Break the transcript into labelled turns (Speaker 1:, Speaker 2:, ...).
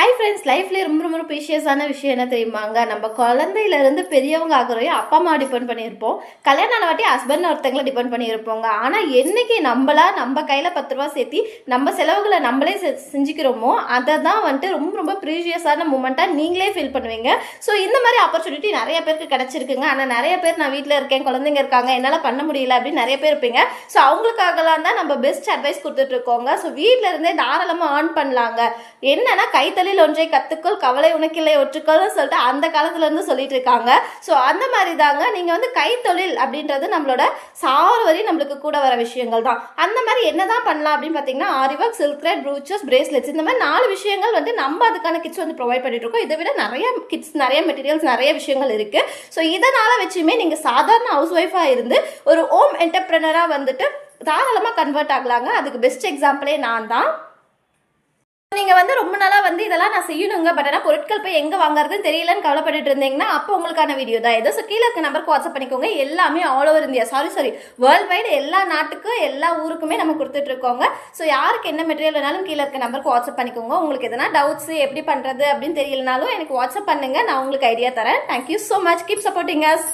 Speaker 1: Hi friends, லைஃப்லேயே ரொம்ப ரொம்ப ப்ரீஷியஸான விஷயம் என்ன தெரியுமாங்க? நம்ம குழந்தையிலேருந்து பெரியவங்க ஆகிறோம் அப்பா அம்மா டிபெண்ட் பண்ணியிருப்போம். கல்யாணம் ஆன வாட்டி ஹஸ்பண்ட் ஒருத்தங்களை டிபெண்ட் பண்ணியிருப்போங்க. ஆனால் என்னைக்கு நம்ம கையில் 10 ரூபா சேர்த்தி நம்ம செலவுகளை நம்மளே செஞ்சுக்கிறோமோ அதை தான் வந்துட்டு ரொம்ப ரொம்ப ப்ரீஷியஸான மூமெண்ட்டாக நீங்களே ஃபீல் பண்ணுவீங்க. ஸோ இந்த மாதிரி ஆப்பர்ச்சுனிட்டி நிறைய பேருக்கு கிடச்சிருக்குங்க. ஆனால் நிறைய பேர் நான் வீட்டில் இருக்கேன், குழந்தைங்க இருக்காங்க, என்னால் பண்ண முடியல அப்படின்னு நிறைய பேர் இருப்பீங்க. ஸோ அவங்களுக்காகலாம் தான் நம்ம பெஸ்ட் அட்வைஸ் கொடுத்துட்ருக்கோங்க. ஸோ வீட்டில் இருந்தே தாராளமாக ஏர்ன் பண்ணலாங்க. என்னன்னா கைத்தொழில் ஒன்றை கத்துக்கொள், கவலை உனக்கில்லை ஒற்றுக்கொள்னு சொல்லிட்டு அந்த காலத்துல இருந்து சொல்லிட்டு இருக்காங்க. ஸோ அந்த மாதிரி தாங்க நீங்க வந்து கைத்தொழில் அப்படின்றது நம்மளோட சாவர வரி நம்மளுக்கு கூட வர விஷயங்கள் தான். அந்த மாதிரி என்னதான் பண்ணலாம் அப்படின்னு பார்த்தீங்கன்னா, ஆரி ஒர்க், சில்க் த்ரெட், ப்ரூச்சஸ், பிரேஸ்லெட்ஸ், இந்த மாதிரி 4 விஷயங்கள் வந்து நம்ம அதுக்கான கிட்ஸ் வந்து ப்ரொவைட் பண்ணிட்டு இருக்கோம். இதை விட நிறைய கிட்ஸ், நிறைய மெட்டீரியல்ஸ், நிறைய விஷயங்கள் இருக்கு. ஸோ இதனால வச்சுமே நீங்க சாதாரண ஹவுஸ் ஒய்ஃபா இருந்து ஒரு ஹோம் என்டர்பிரனரா வந்துட்டு தாராளமாக கன்வெர்ட் ஆகலாங்க. அதுக்கு பெஸ்ட் எக்ஸாம்பிளே நான் தான். நீங்கள் வந்து ரொம்ப நாளாக வந்து இதெல்லாம் நான் செய்யணுங்க, பட் ஆனால் பொருட்கள் போய் எங்கே வாங்குறதுன்னு தெரியலன்னு கவலைப்பட்டு இருந்தீங்கன்னா அப்போ உங்களுக்கான வீடியோ தான் ஏதோ. ஸோ கீழே இருக்க நம்பருக்கு வாட்ஸ்அப் பண்ணிக்கோங்க. எல்லாமே all over India, sorry world wide, எல்லா நாட்டுக்கும் எல்லா ஊருக்குமே நம்ம கொடுத்துட்ருக்கோங்க. ஸோ யாருக்கு என்ன மெட்டீரியல் வேணாலும் கீழே இருக்க நம்பருக்கு வாட்ஸ்அப் பண்ணிக்கோங்க. உங்களுக்கு எதனா டவுட்ஸ் எப்படி பண்ணுறது அப்படின்னு தெரியலனாலும் எனக்கு வாட்ஸ்அப் பண்ணுங்கள், நான் உங்களுக்கு ஐடியா தரேன். Thank you so much, keep supporting us.